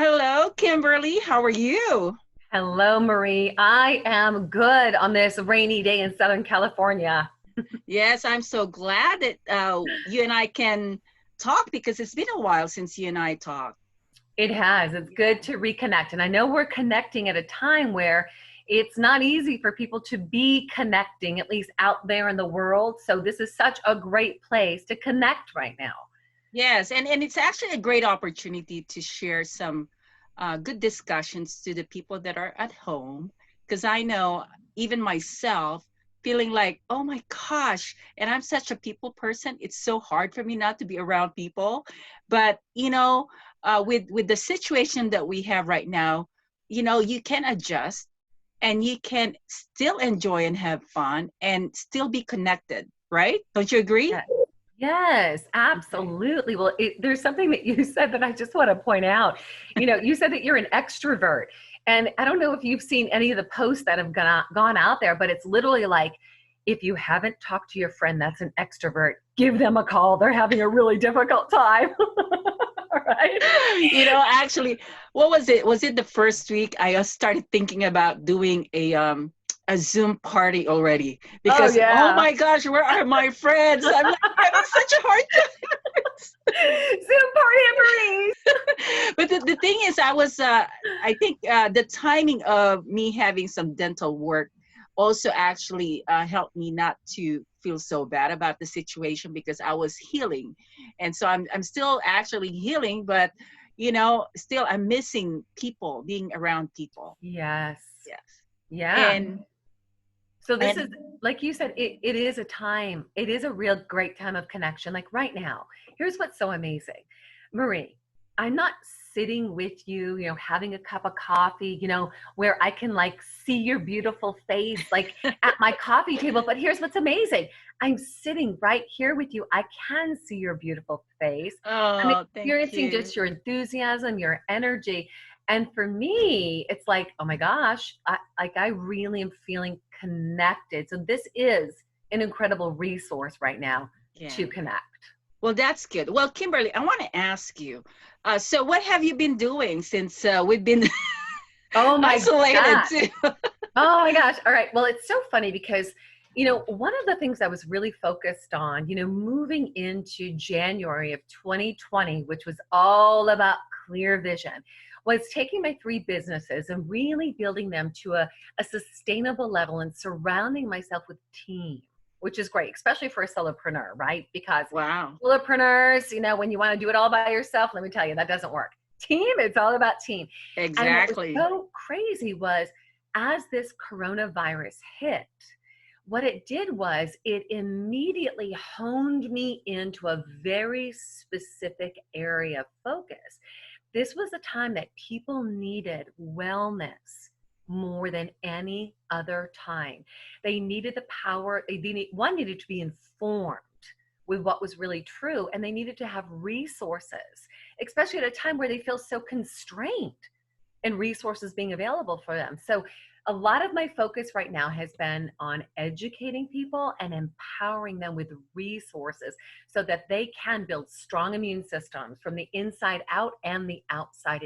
Hello, Kimberly. How are you? Hello, Marie. I am good on this rainy day in Southern California. Yes, I'm so glad that you and I can talk because it's been a while since you and I talked. It has. It's good to reconnect. And I know we're connecting at a time where it's not easy for people to be connecting, at least out there in the world. So this is such a great place to connect right now. Yes, and it's actually a great opportunity to share some good discussions to the people that are at home. Because I know even myself feeling like, oh my gosh, and I'm such a people person. It's so hard for me not to be around people. But with the situation that we have right now, you can adjust and you can still enjoy and have fun and still be connected, right? Don't you agree? Yeah. Yes, absolutely. Well, there's something that you said that I just want to point out. You said that you're an extrovert. And I don't know if you've seen any of the posts that have gone out there, but it's literally like, if you haven't talked to your friend that's an extrovert, give them a call. They're having a really difficult time. Right? Actually, what was it? Was it the first week I started thinking about doing a Zoom party already? Oh, Because oh yeah. my gosh, where are my friends? I'm like having such a hard Zoom party at Marie's. time. But the thing is, I think the timing of me having some dental work also actually helped me not to feel so bad about the situation because I was healing, and so I'm still actually healing, but still I'm missing people, being around people. Yes. Yes, Yeah. and So this is, and like you said, it is a time, it is a real great time of connection. Like right now, here's what's so amazing. Marie, I'm not sitting with you, having a cup of coffee, where I can like see your beautiful face, like at my coffee table. But here's what's amazing. I'm sitting right here with you. I can see your beautiful face. I'm oh, thank experiencing you. just your enthusiasm, your energy. And for me, it's like, oh my gosh, I really am feeling connected. So this is an incredible resource right now Yeah. to connect. Well, that's good. Well, Kimberly, I want to ask you. So, what have you been doing since we've been Oh my isolated gosh. too? Oh my gosh. All right. Well, it's so funny because, one of the things I was really focused on, moving into January of 2020, which was all about clear vision, was taking my three businesses and really building them to a sustainable level and surrounding myself with team, which is great, especially for a solopreneur, right? Because Wow. solopreneurs, when you want to do it all by yourself, let me tell you, that doesn't work. Team, it's all about team. And what was Exactly. so crazy was as this coronavirus hit, what it did was it immediately honed me into a very specific area of focus. This was a time that people needed wellness more than any other time. They needed the power, one needed to be informed with what was really true, and they needed to have resources, especially at a time where they feel so constrained and resources being available for them. So a lot of my focus right now has been on educating people and empowering them with resources so that they can build strong immune systems from the inside out and the outside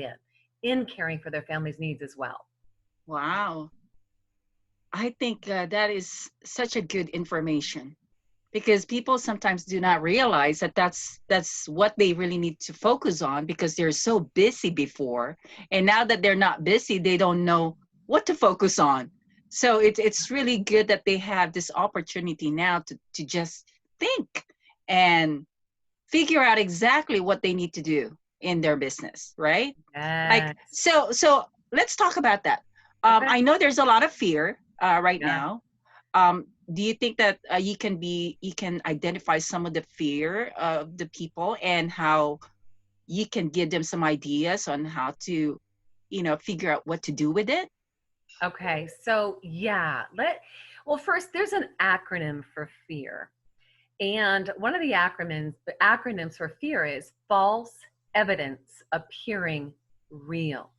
in caring for their family's needs as well. Wow. I think that is such a good information because people sometimes do not realize that that's what they really need to focus on because they're so busy before, and now that they're not busy, they don't know what to focus on. So it's really good that they have this opportunity now to just think and figure out exactly what they need to do in their business, right? Like Yes. so let's talk about that. Okay. I know there's a lot of fear right Yeah. now. Do you think that you can identify some of the fear of the people and how you can give them some ideas on how to figure out what to do with it? Okay. So yeah, well, first there's an acronym for fear. And one of the acronyms for fear is false evidence appearing real.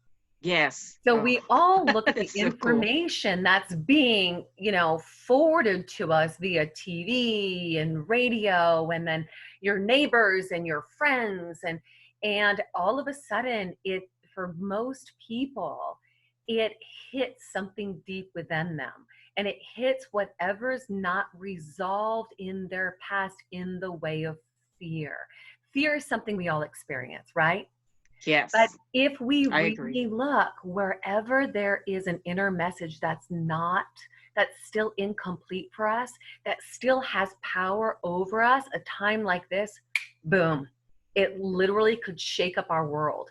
Yes. So Oh, we all look at the that's so cool. information that's being, forwarded to us via TV and radio, and then your neighbors and your friends, and all of a sudden it for most people, it hits something deep within them. And it hits whatever's not resolved in their past in the way of fear. Fear is something we all experience, right? But Yes, if we I agree. really look wherever there is an inner message that's still incomplete for us, that still has power over us, a time like this, boom, it literally could shake up our world.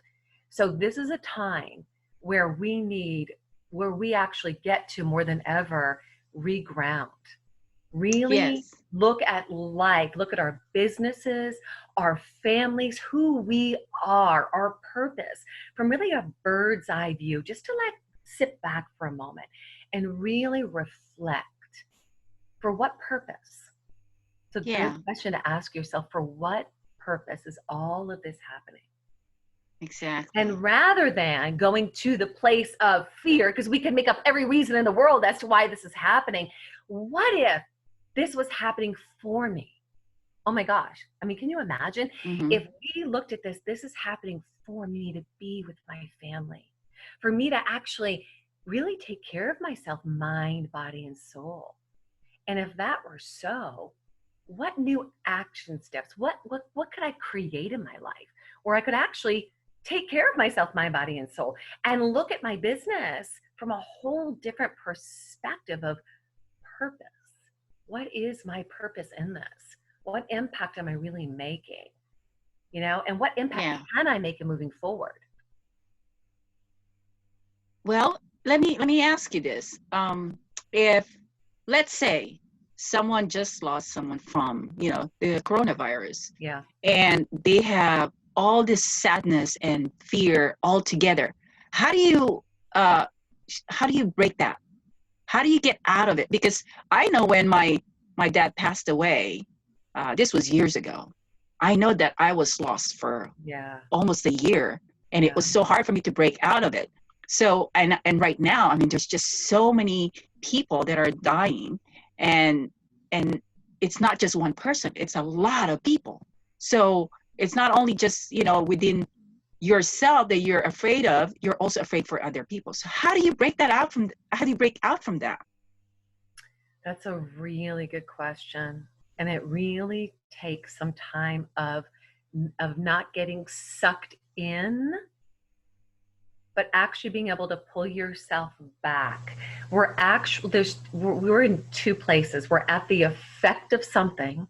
So this is a time where we actually get to more than ever reground. Really Yes. look at life, look at our businesses, our families, who we are, our purpose, from really a bird's eye view, just to like sit back for a moment and really reflect. For what purpose? It's a good Yeah, question to ask yourself. For what purpose is all of this happening? exactly. And rather than going to the place of fear, because we can make up every reason in the world as to why this is happening, what if this was happening for me? Oh my gosh. I mean, can you imagine Hmm. if we looked at this is happening for me to be with my family, for me to actually really take care of myself, mind, body, and soul. And if that were so, what new action steps, what could I create in my life where I could actually take care of myself, my body, and soul, and look at my business from a whole different perspective of purpose? What is my purpose in this? What impact am I really making? And what impact Yeah. can I make in moving forward? Well, let me ask you this. If let's say someone just lost someone from, the coronavirus, Yeah. and they have all this sadness and fear all together, how do you uh how do you break that? How do you get out of it? Because I know when my dad passed away, this was years ago. I know that I was lost for Yeah. almost a year, and it Yeah. was so hard for me to break out of it. So, and right now, I mean, there's just so many people that are dying, and and it's not just one person, it's a lot of people. So it's not only just, within yourself that you're afraid of, you're also afraid for other people. So how do you break out from that? That's a really good question. And it really takes some time of not getting sucked in, but actually being able to pull yourself back. We're in two places. We're at the effect of something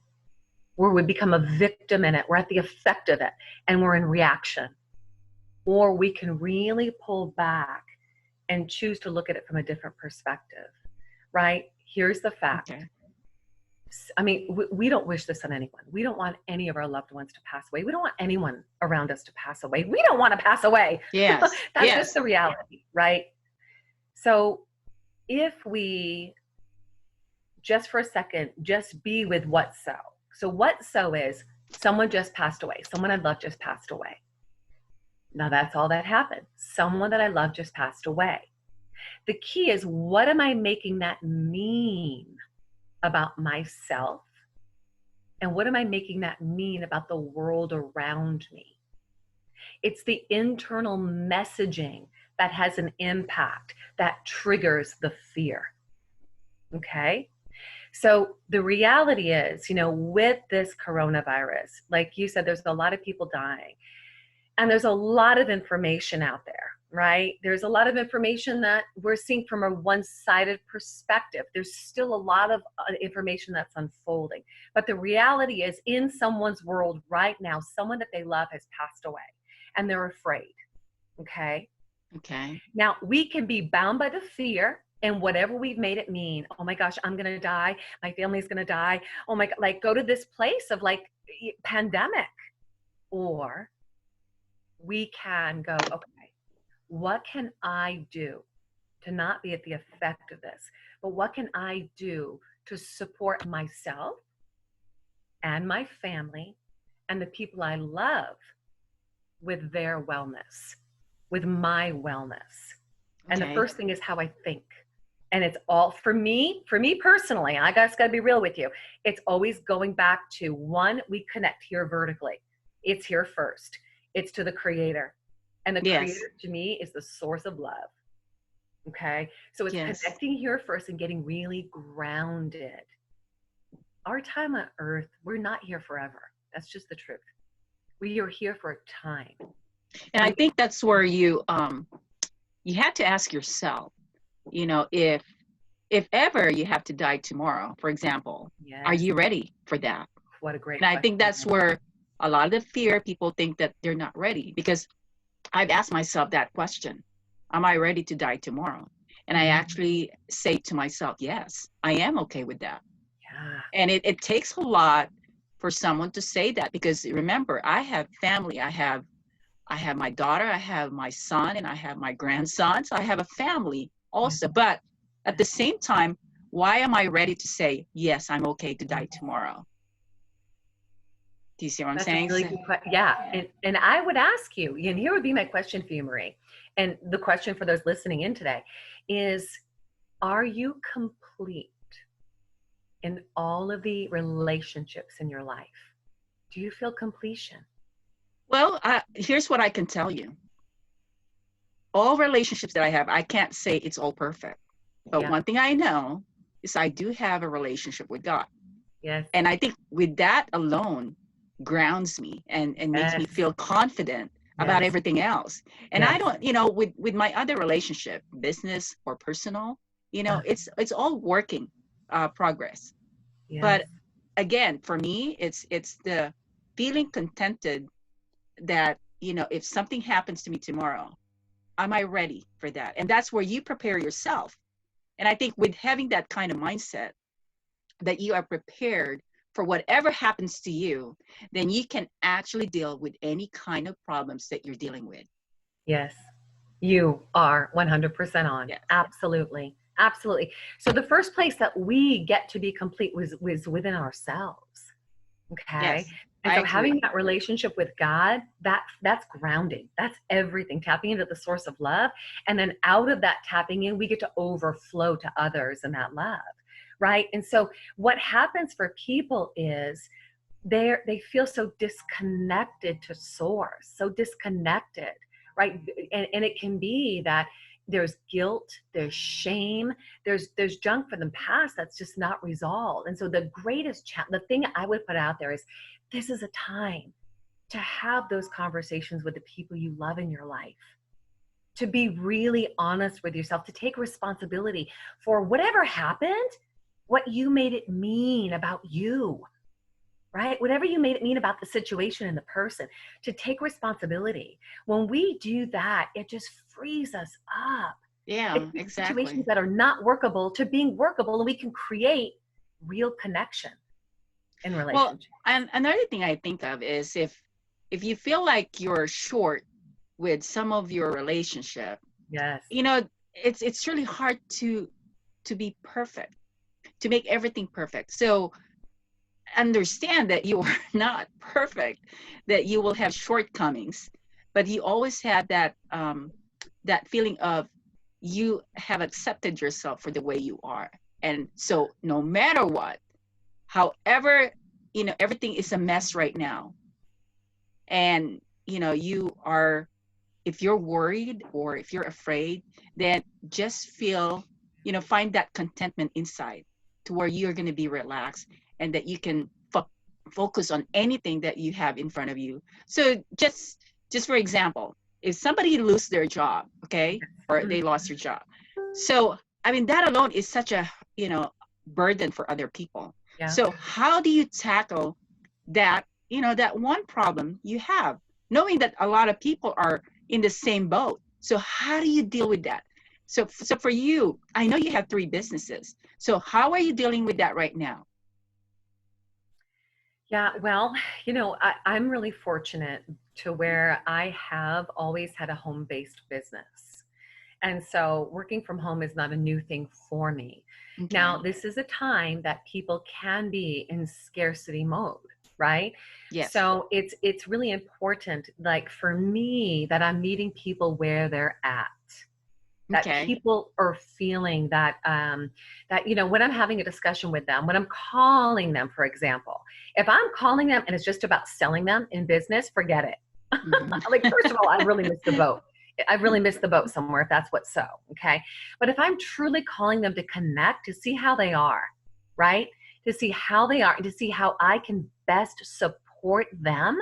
where we become a victim in it. We're at the effect of it and we're in reaction. Or we can really pull back and choose to look at it from a different perspective, right? Here's the fact. Okay. I mean, we don't wish this on anyone. We don't want any of our loved ones to pass away. We don't want anyone around us to pass away. We don't want to pass away. Yes. That's just Yes. the reality, right? So if we just for a second, just be with what so. So what so is someone just passed away. Someone I love just passed away. Now that's all that happened. Someone that I love just passed away. The key is, what am I making that mean about myself? And what am I making that mean about the world around me? It's the internal messaging that has an impact that triggers the fear. Okay? So the reality is, with this coronavirus, like you said, there's a lot of people dying. And there's a lot of information out there, right? There's a lot of information that we're seeing from a one-sided perspective. There's still a lot of information that's unfolding. But the reality is, in someone's world right now, someone that they love has passed away and they're afraid, okay? Okay. Now, we can be bound by the fear and whatever we've made it mean. Oh my gosh, I'm going to die. My family's going to die. Oh my God, like go to this place of like pandemic. Or we can go, okay, what can I do to not be at the effect of this? But what can I do to support myself and my family and the people I love with their wellness, with my wellness? And the Okay. first thing is how I think. And it's all for me personally, I just got to be real with you. It's always going back to one, we connect here vertically. It's here first. It's to the creator. And the Yes. creator to me is the source of love. Okay. So it's Yes. connecting here first and getting really grounded. Our time on earth, we're not here forever. That's just the truth. We are here for a time. And And I we get, think that's where you have to ask yourself, if ever you have to die tomorrow, for example, are yes, you ready for that? what a great And I think question. that's where a lot of the fear, people think that they're not ready, because I've asked myself that question. Am I ready to die tomorrow? And I Mhm. actually say to myself, yes, I am okay with that. Yeah. And it takes a lot for someone to say that, because remember, I have family. I have my daughter, I have my son, and I have my grandson. So I have a family Yeah. also. But at the same time, why am I ready to say, yes, I'm okay to die tomorrow? Do you see what I'm That's a saying? really So, good question. Yeah. And I would ask you, and here would be my question for you, Marie. And the question for those listening in today is, are you complete in all of the relationships in your life? Do you feel completion? well, here's what I can tell you. All relationships that I have, I can't say it's all perfect. But Yeah. one thing I know is I do have a relationship with God. Yes. And I think with that alone grounds me and makes me Yes. feel confident about Yes. everything else. And I Yes. don't, with my other relationship, business or personal, Uh, it's all working progress. yes. But again, for me, it's the feeling contented that, if something happens to me tomorrow, am I ready for that? And that's where you prepare yourself. And I think with having that kind of mindset, that you are prepared for whatever happens to you, then you can actually deal with any kind of problems that you're dealing with. Yes. You are 100% on. Yes. Absolutely. Absolutely. So the first place that we get to be complete was within ourselves. Okay. Yes, And I so having agree. that relationship with God, that's grounding. That's everything. Tapping into the source of love. And then out of that tapping in, we get to overflow to others in that love. Right. And so what happens for people is they feel so disconnected to source, so disconnected, right? And it can be that there's guilt, there's shame, there's junk from the past that's just not resolved. And so the the thing I would put out there is, this is a time to have those conversations with the people you love in your life, to be really honest with yourself, to take responsibility for whatever happened, what you made it mean about you, right? Whatever you made it mean about the situation and the person, to take responsibility. When we do that, it just frees us up. It Yeah, takes situations exactly. that are not workable to being workable, and we can create real connection in Well, relationships. and another thing I think of is, if you feel like you're short with some of your relationship, Yes. it's really hard to be perfect, to make everything perfect. So understand that you are not perfect, that you will have shortcomings, but you always have that feeling of, you have accepted yourself for the way you are. And so no matter what, however, everything is a mess right now, and you are, if you're worried or if you're afraid, then just feel, find that contentment inside, to where you're going to be relaxed, and that you can focus on anything that you have in front of you. So just for example, if somebody lose their job, okay, or Mhm. they lost their job, so I mean, that alone is such a, burden for other people. Yeah. So how do you tackle that, that one problem you have, knowing that a lot of people are in the same boat? So how do you deal with that? So for you, I know you have three businesses. So how are you dealing with that right now? Yeah, well, I'm really fortunate to where I have always had a home-based business. And so working from home is not a new thing for me. Now, Okay. this is a time that people can be in scarcity mode, right? Yes. So it's really important, like for me, that I'm meeting people where they're at, that Okay. people are feeling that when I'm having a discussion with them, when I'm calling them, for example, if I'm calling them and it's just about selling them in business, forget it. Mhm. Like, first of all, I really missed the boat. I really missed the boat somewhere if that's what's so, okay? But if I'm truly calling them to connect, to see how they are, right? To see how they are, to see how I can best support them.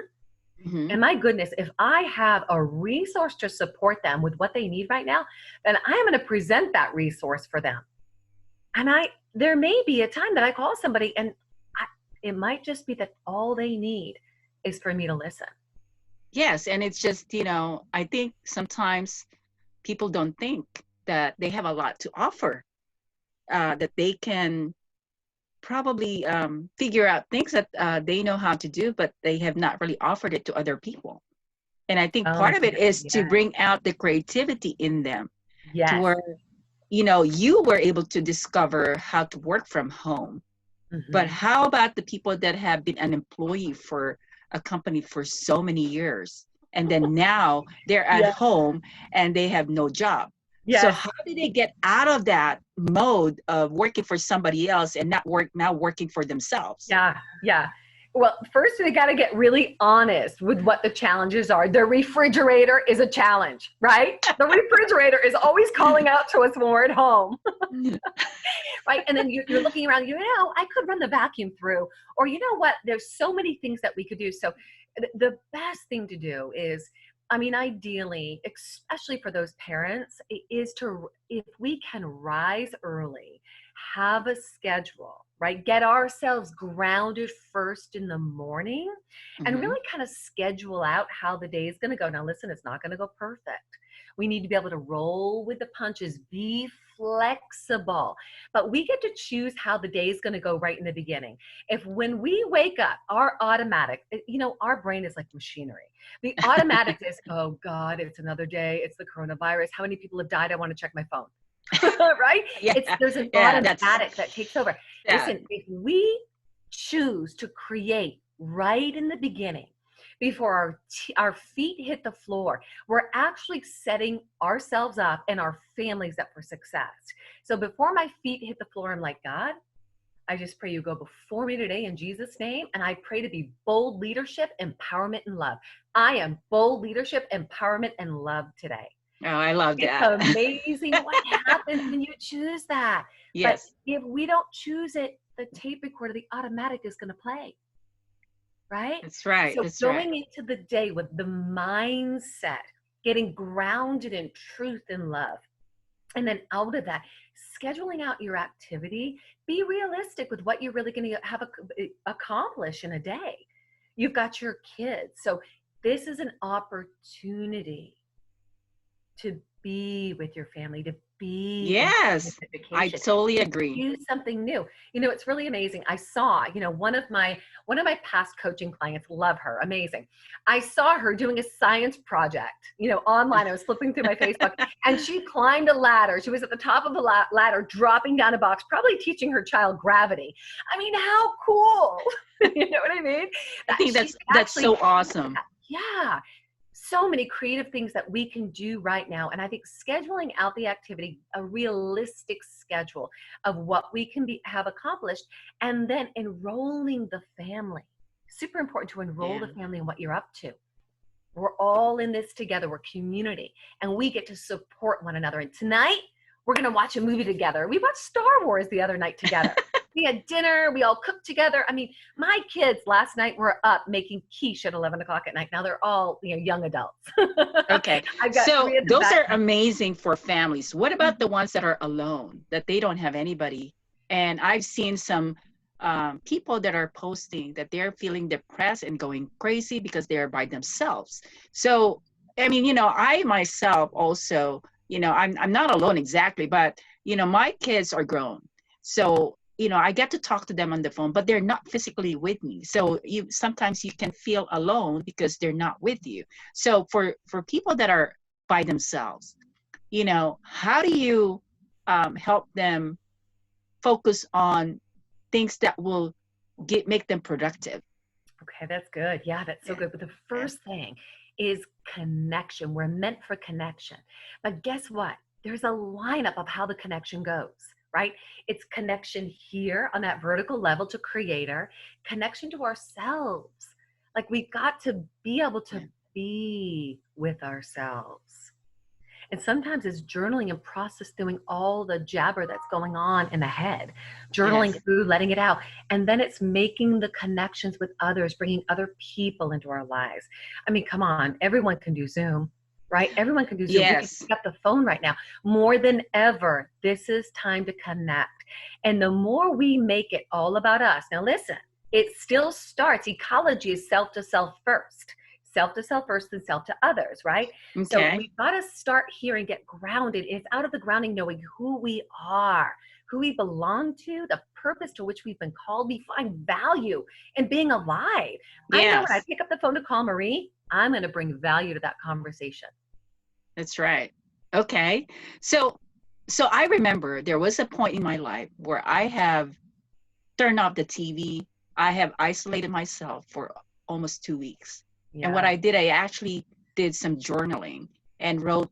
Mhm. And my goodness, if I have a resource to support them with what they need right now, then I'm going to present that resource for them. And there may be a time that I call somebody and it might just be that all they need is for me to listen. Yes, and it's just, I think sometimes people don't think that they have a lot to offer, that they can probably figure out things that they know how to do, but they have not really offered it to other people. And I think Oh part my of it goodness. is to Yeah. bring out the creativity in them, to Yes. where, you were able to discover how to work from home. But Hmm. how about the people that have been an employee for a company for so many years, and then now they're at Yeah. home and they have no job? So Yes. how do they get out of that mode of working for somebody else and now working for themselves? Yeah. Yeah. Well, first we got to get really honest with what the challenges are. The refrigerator is a challenge, right? The refrigerator is always calling out to us when we're at home, right? And then you're looking around, I could run the vacuum through, or you know what? There's so many things that we could do. So the best thing to do is, I mean, ideally, especially for those parents, is to, if we can rise early, have a schedule, right? Get ourselves grounded first in the morning and Hmm. really kind of schedule out how the day is going to go. Now, listen, it's not going to go perfect. We need to be able to roll with the punches, be flexible, but we get to choose how the day is going to go right in the beginning. If when we wake up, our automatic, our brain is like machinery. The automatic is, oh God, it's another day. It's the coronavirus. How many people have died? I want to check my phone. Right? Yeah, There's an yeah, that's automatic that takes over. that. Listen, if we choose to create right in the beginning, before our feet hit the floor, we're actually setting ourselves up and our families up for success. So before my feet hit the floor, I'm like, God, I just pray you go before me today in Jesus' name. And I pray to be bold leadership, empowerment, and love. I am bold leadership, empowerment, and love today. Oh, I love It's that. amazing what happens when you choose that. But Yes, if we don't choose it, the tape recorder, the automatic is going to play, right? that's right. So That's right. going into the day with the mindset, getting grounded in truth and love, and then out of that, scheduling out your activity, be realistic with what you're really going to have accomplish in a day. You've got your kids. So this is an opportunity to be with your family, to be in Yes, I vacation, totally agree. do something new. It's really amazing. I saw, one of my past coaching clients, love her, amazing. I saw her doing a science project, online. I was flipping through my Facebook and she climbed a ladder. She was at the top of the ladder, dropping down a box, probably teaching her child gravity. I mean, how cool. You know what I mean? I That think she that's actually, so awesome. yeah, so many creative things that we can do right now. And I think scheduling out the activity, a realistic schedule of what we can have accomplished, and then enrolling the family. Super important to enroll Yeah. the family in what you're up to. We're all in this together. We're community, and we get to support one another. And tonight, we're going to watch a movie together. We watched Star Wars the other night together. We had dinner. We all cooked together. I mean, my kids last night were up making quiche at 11 o'clock at night. Now they're all, young adults. Okay. I've got So three of them those back. are amazing for families. What about the ones that are alone, that they don't have anybody? And I've seen some people that are posting that they're feeling depressed and going crazy because they're by themselves. So, I mean, I myself also, I'm not alone exactly, but, my kids are grown. So, I get to talk to them on the phone, but they're not physically with me. So sometimes you can feel alone because they're not with you. So for people that are by themselves, how do you help them focus on things that will make them productive? Okay, that's good. Yeah, that's so Yeah. good. But the Yeah. first thing is connection. We're meant for connection. But guess what? There's a lineup of how the connection goes, right? It's connection here on that vertical level to creator, connection to ourselves. Like we've got to be able to Yeah. be with ourselves. And sometimes it's journaling and process doing all the jabber that's going on in the head, journaling Yes. through, letting it out. And then it's making the connections with others, bringing other people into our lives. I mean, come on, everyone can do Zoom, right? Everyone can do Zoom. We can Yes. pick up the phone right now. More than ever, this is time to connect. And the more we make it all about us, now listen, it still starts, ecology is self to self first. Self to self first, then self to others, right? So Okay. we've got to start here and get grounded. It's out of the grounding, knowing who we are, who we belong to, the purpose to which we've been called. We find value in being alive. I know when I Yes, pick up the phone to call Marie, I'm going to bring value to that conversation. that's right. Okay. So I remember there was a point in my life where I have turned off the TV. I have isolated myself for almost 2 weeks. And what Yeah. I did, I actually did some journaling and wrote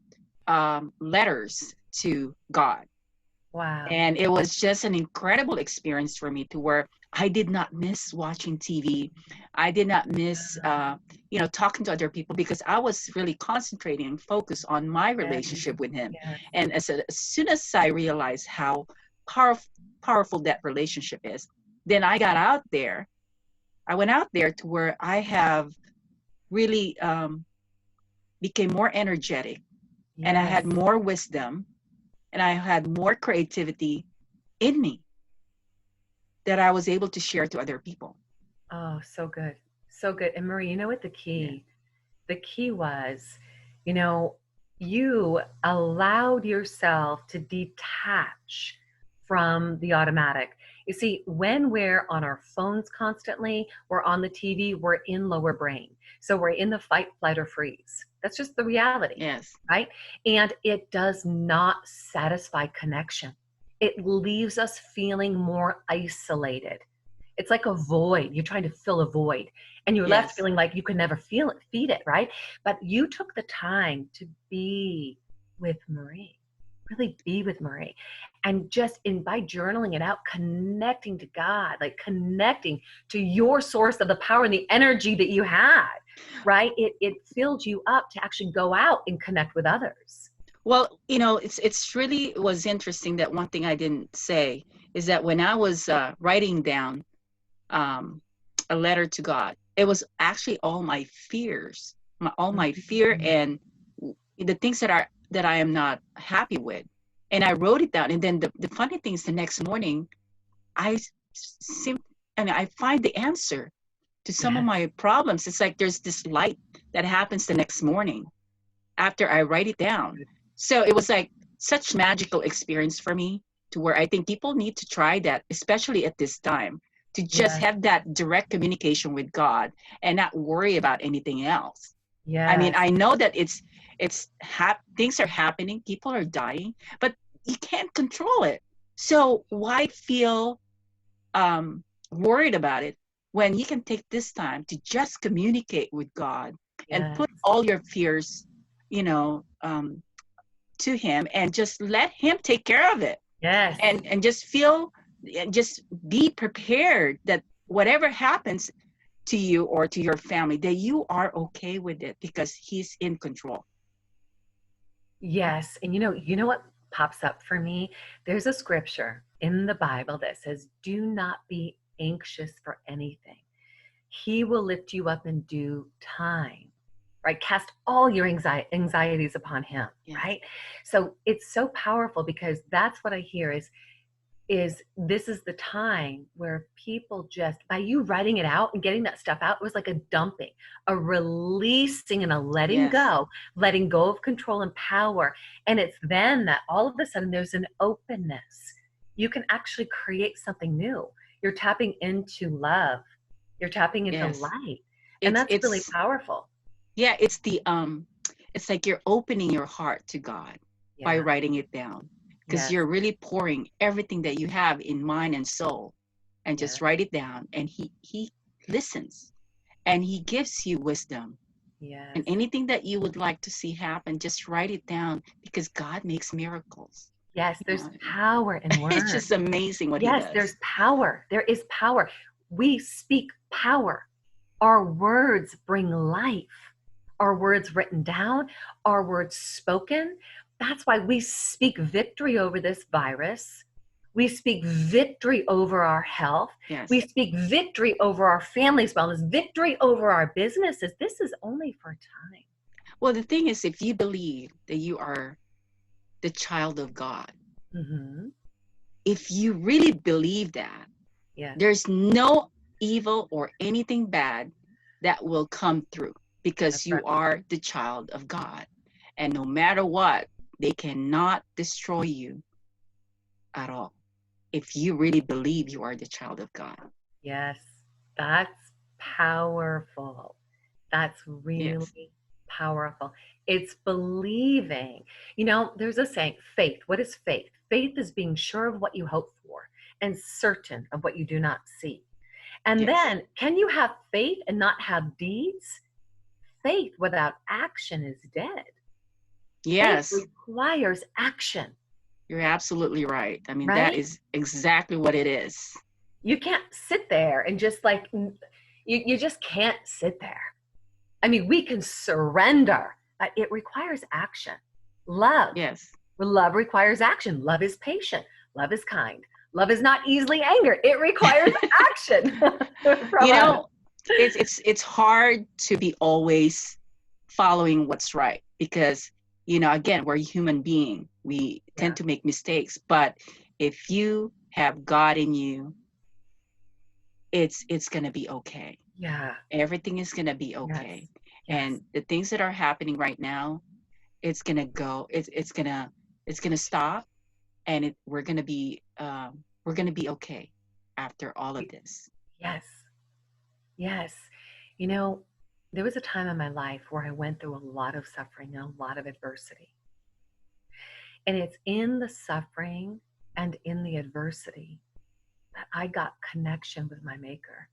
letters to God. Wow. And it was just an incredible experience for me to where I did not miss watching TV. I did not miss, talking to other people because I was really concentrating and focused on my Yes. relationship with Him. Yes. And as soon as I realized how powerful that relationship is, then I got out there. I went out there to where I have really became more energetic, and I Yes. had more wisdom, and I had more creativity in me that I was able to share to other people. Oh, so good. So good. And Marie, you know what Yeah. the key was, you know, you allowed yourself to detach from the automatic. You see, when we're on our phones constantly, we're on the TV, we're in lower brain. So we're in the fight, flight, or freeze. That's just the reality, Yes. right? And it does not satisfy connection. It leaves us feeling more isolated. It's like a void. You're trying to fill a void and you're left Yes. feeling like you can never feel it, feed it, right? But you took the time to be with Marie, really be with Marie. And just in by journaling it out, connecting to God, like connecting to your source of the power and the energy that you had, right? It filled you up to actually go out and connect with others. Well, it's really was interesting that one thing I didn't say is that when I was writing down um, a letter to God, it was actually all my fears, all my fear Mhm. and the things that I am not happy with, and I wrote it down. And then the funny thing is, the next morning, I sim and I find the answer to some of Yes. my problems. It's like there's this light that happens the next morning after I write it down. So it was like such magical experience for me to where I think people need to try that, especially at this time, to just Yes. have that direct communication with God and not worry about anything else. I mean, Yes. I know that things are happening, people are dying, but you can't control it. So why feel worried about it when you can take this time to just communicate with God and Yes. put all your fears, you know, um, to Him and just let Him take care of it, Yes. and just feel and just be prepared that whatever happens to you or to your family, that you are okay with it because He's in control. Yes. And you know what pops up for me? There's a scripture in the Bible that says, "Do not be anxious for anything. He will lift you up in due time." Right? Cast all your anxieties upon him, Yes. right? So it's so powerful because that's what I hear is this is the time where people just by you writing it out and getting that stuff out, it was like a dumping, a releasing and a Yes. letting go of control and power. And it's then that all of a sudden there's an openness. You can actually create something new. You're tapping into love. You're tapping into Yes. light. And It's that's really it's powerful. yeah, it's like you're opening your heart to God by Yeah. writing it down, because Yes. you're really pouring everything that you have in mind and soul, and Yeah. just write it down, and he listens, and he gives you wisdom, Yes. and anything that you would like to see happen, just write it down, because God makes miracles. Yes, You there's know, power in it's words. just amazing what he Yes, does. there's power. There is power. We speak power. Our words bring life. Our words written down, our words spoken. That's why we speak victory over this virus. We speak victory over our health. We Yes. speak victory over our family's wellness, victory over our businesses. This is only for time. Well, the thing is, if you believe that you are the child of God, Mm-hmm. if you really believe that, Yes, there's no evil or anything bad that will come through that's because right. you are the child of God. And no matter what, they cannot destroy you at all if you really believe you are the child of God. Yes, that's powerful. That's Yes. really powerful. It's believing. There's a saying, faith. What is faith? Faith is being sure of what you hope for and certain of what you do not see. And Yes. then, can you have faith and not have deeds? Faith without action is dead. Faith Yes. requires action, You're absolutely right. I mean, that right? is exactly what it is. You can't sit there and just you just can't sit there. I mean, we can surrender, but it requires action. Love. Yes. Love requires action. Love is patient. Love is kind. Love is not easily angered. It requires action from You us. know, it's hard to be always following what's right because, again, we're a human being. We Yeah. tend to make mistakes, but if you have God in you, it's going to be okay. Yeah. Everything is going to be Yes. okay. Yes. And the things that are happening right now, it's going to go, it's going to stop, and we're going to be okay after all of this. Yes. Yes. You know, there was a time in my life where I went through a lot of suffering and a lot of adversity. And it's in the suffering and in the adversity that I got connection with my maker,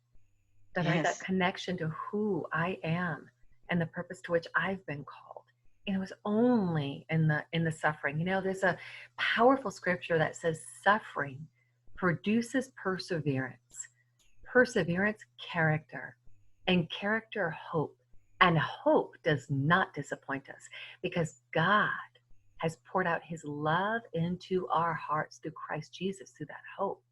that I got Yes. connection to who I am and the purpose to which I've been called. And it was only in the suffering. There's a powerful scripture that says suffering produces perseverance. Perseverance, character, and character, hope. And hope does not disappoint us because God has poured out his love into our hearts through Christ Jesus, through that hope,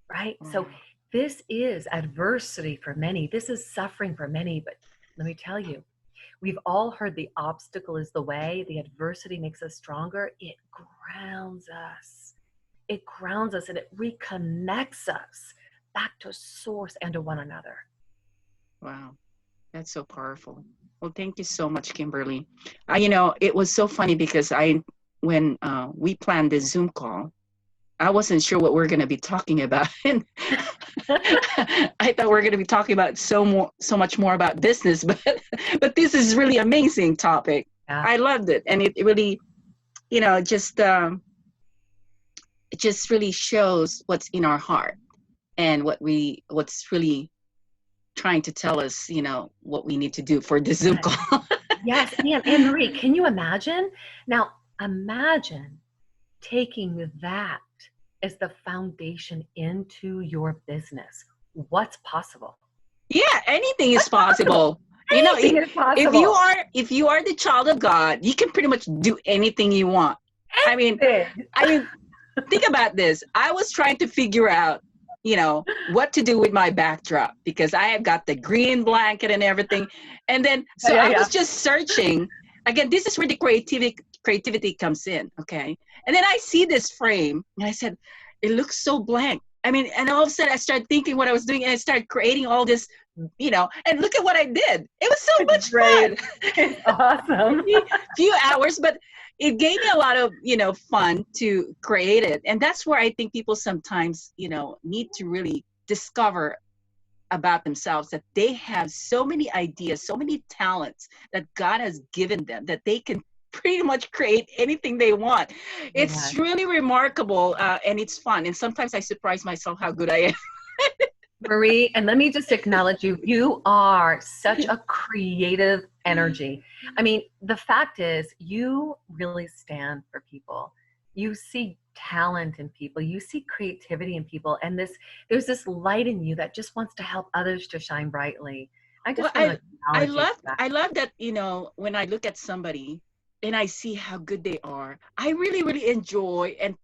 right? So Wow. this is adversity for many. This is suffering for many. But let me tell you, we've all heard the obstacle is the way. The adversity makes us stronger. It grounds us. It grounds us and it reconnects us back to source and to one another. Wow. That's so powerful. Well, thank you so much, Kimberly. It was so funny because when we planned this Zoom call, I wasn't sure what we're going to be talking about. And I thought we are going to be talking about so much more about business, but this is really amazing topic. Yeah. I loved it, and it really, just it just really shows what's in our heart and what's really trying to tell us, what we need to do for the Zoom Yes. call. Yes. Anne Marie, can you imagine? Now, imagine taking that as the foundation into your business. What's possible? Yeah, anything is possible. Anything is If you possible. are the child of God, you can pretty much do anything you want. I mean, Anything. think about this. I was trying to figure out, what to do with my backdrop because I have got the green blanket and everything. And then, so I Yeah. was just searching. Again, this is where the creativity comes in. Okay. And then I see this frame and I said, it looks so blank. I mean, and all of a sudden I started thinking what I was doing and I started creating all this, and look at what I did. It was so much Great. fun. It's awesome. Few hours, but it gave me a lot of fun to create it. And that's where I think people sometimes need to really discover about themselves that they have so many ideas, so many talents that God has given them that they can pretty much create anything they want. Yeah. It's really remarkable, and it's fun, and sometimes I surprise myself how good I am. Marie, and let me just acknowledge you. You are such a creative energy. I mean, the fact is, you really stand for people. You see talent in people. You see creativity in people, and there's this light in you that just wants to help others to shine brightly. I Well, just want to acknowledge you for that. I love that, when I look at somebody and I see how good they are, I really, really enjoy and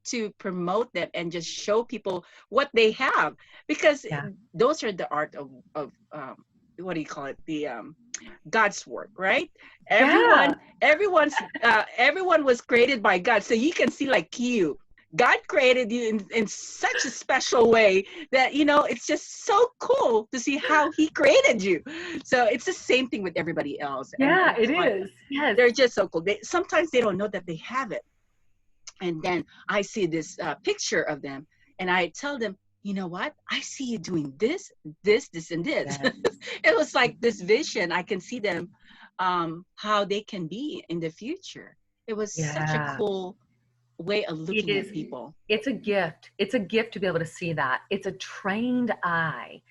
to promote them and just show people what they have, because Yeah. those are the art of what do you call it? The God's work, right? Yeah. Everyone was created by God. So you can see, like, you. God created you in such a special way that, it's just so cool to see how he created you. So it's the same thing with everybody else. And Yeah, it that's why is. Yes. they're just so cool. Sometimes they don't know that they have it. And then I see this picture of them, and I tell them, you know what? I see you doing this, and this. Yes. It was like this vision. I can see them, how they can be in the future. It was such a Yeah. cool way of It looking at is. people. It's a gift. It's a gift to be able to see that. It's a trained eye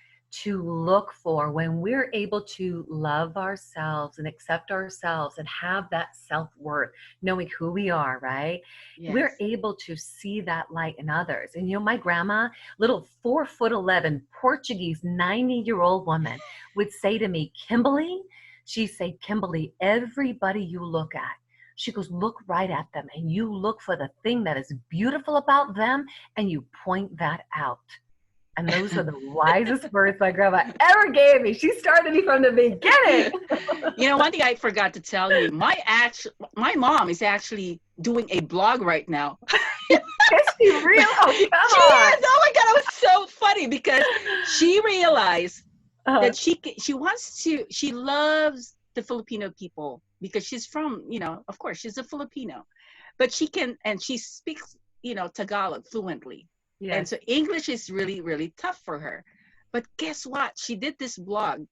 to look for when we're able to love ourselves and accept ourselves and have that self-worth, knowing who we are, right? We're Yes. able to see that light in others. And my grandma, little 4'11" Portuguese 90-year-old woman, would say to me, Kimberly, she'd say, Kimberly, everybody you look at, she goes, look right at them and you look for the thing that is beautiful about them and you point that out. And those are the wisest words my grandma ever gave me. She started me from the beginning. One thing I forgot to tell you, my mom is actually doing a blog right now. Is she real? Oh, come She on. is. Oh my God, it was so funny because she realized Uh, that she loves the Filipino people because she's from, of course, she's a Filipino, but she speaks, Tagalog fluently. And yes. so English is really, really tough for her. But guess what? She did this blog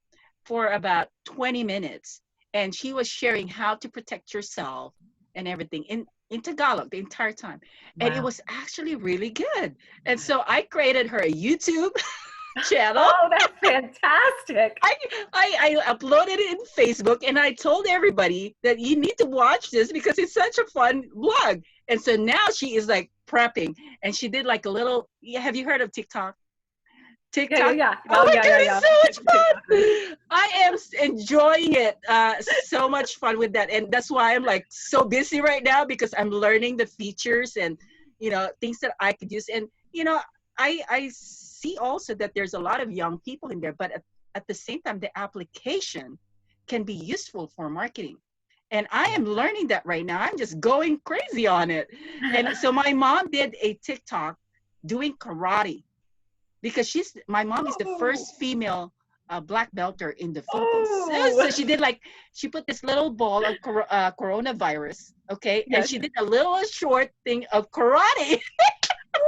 for about 20 minutes, and she was sharing how to protect yourself and everything in Tagalog the entire time. And it Wow. was actually really good. And so I created her a YouTube channel. Oh, that's fantastic. I, I uploaded it in Facebook, and I told everybody that you need to watch this because it's such a fun blog. And so now she is like prepping, and she did like a little. Yeah, have you heard of TikTok? Yeah, yeah, TikTok. yeah. Oh Oh, my yeah, God, yeah, it's yeah. so much TikTokers. fun. I am enjoying it. So much fun with that. And that's why I'm like so busy right now because I'm learning the features and, things that I could use. And, I see also that there's a lot of young people in there, but at the same time, the application can be useful for marketing. And I am learning that right now. I'm just going crazy on it. And so my mom did a TikTok doing karate because my mom is the Oh, first female black belter in the Philippines. So oh, she put this little ball of coronavirus, okay, and yes. she did a little short thing of karate.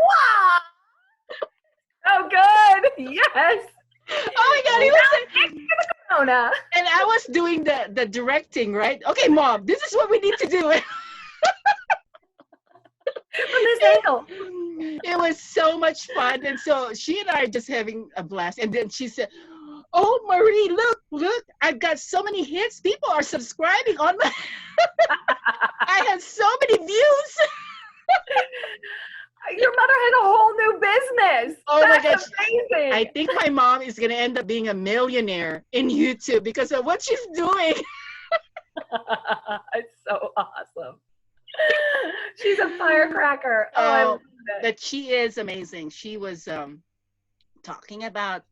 Wow. Oh, good. Yes. Oh my God, Now it was Corona. and I was doing the directing, right? Okay, mom, this is what we need to do. From this angle. It was so much fun. And so she and I are just having a blast. And then she said, oh, Marie, look, I've got so many hits. People are subscribing on my, I have so many views. Your mother has a whole new business. Oh my That's gosh. I amazing. think my mom is going to end up being a millionaire in YouTube because of what she's doing. It's so awesome. She's a firecracker. Oh, I love Oh, it. but she is amazing. She was talking about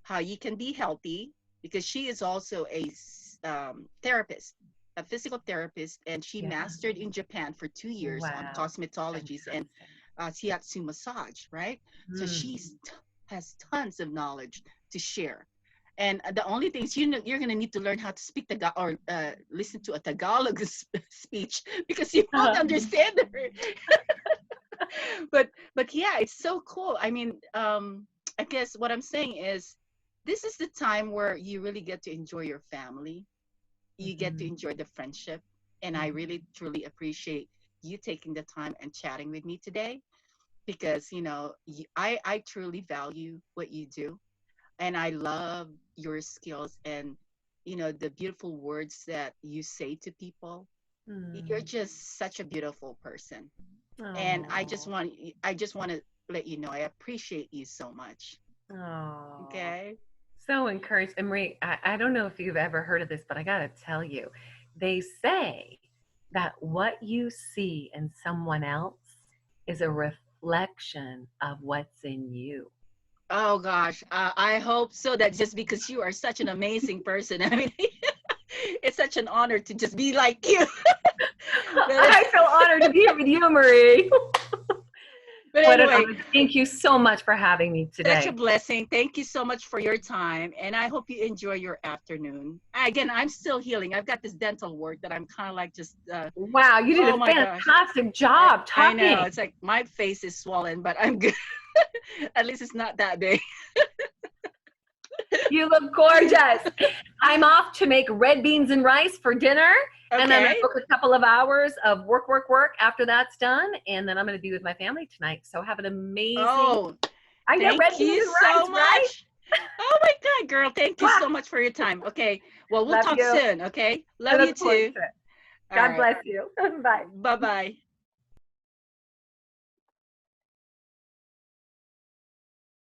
how you can be healthy because she is also a therapist, a physical therapist, and she Yeah. mastered in Japan for 2 years on Wow. cosmetologies and Fantastic. shiatsu massage, right? So Mm. has tons of knowledge to share. And the only thing is, you're going to need to learn how to speak Tagalog or listen to a Tagalog speech because you won't understand her. But yeah, it's so cool. I mean, I guess what I'm saying is this is the time where you really get to enjoy your family. You get to Mhm. enjoy the friendship. And I Mhm. really truly appreciate you taking the time and chatting with me today because I truly value what you do, and I love your skills and the beautiful words that you say to people. You're Mm. just such a beautiful person, and Oh. I just want to let you know I appreciate you so much. Oh. Okay. So encouraged. And Marie, I don't know if you've ever heard of this, but I got to tell you, they say that what you see in someone else is a reflection of what's in you. Oh gosh, I hope so. That just because you are such an amazing person, I mean, it's such an honor to just be like you. but, I feel honored to be here with you, Marie. but What an anyway, honor. Thank you so much for having me such a today. blessing. Thank you so much for your time, and I hope you enjoy your afternoon. Again, I'm still healing. I've got this dental work that I'm kind of like just. Wow, you did Oh a my gosh, fantastic I job I know talking. it's like my face is swollen, but I'm good. At least it's not that big. You look gorgeous. I'm off to make red beans and rice for dinner. And then I'm going to Okay. book a couple of hours of work after that's done. And then I'm going to be with my family tonight. So have an amazing, Oh, I know red thank beans you and so rice, right? much. Oh my God, girl. Thank you so Mwah! much for your time. Okay. Well, we'll Love talk you. soon. Okay. I Love you look forward too. to it. All God right. bless you. Bye. Bye bye.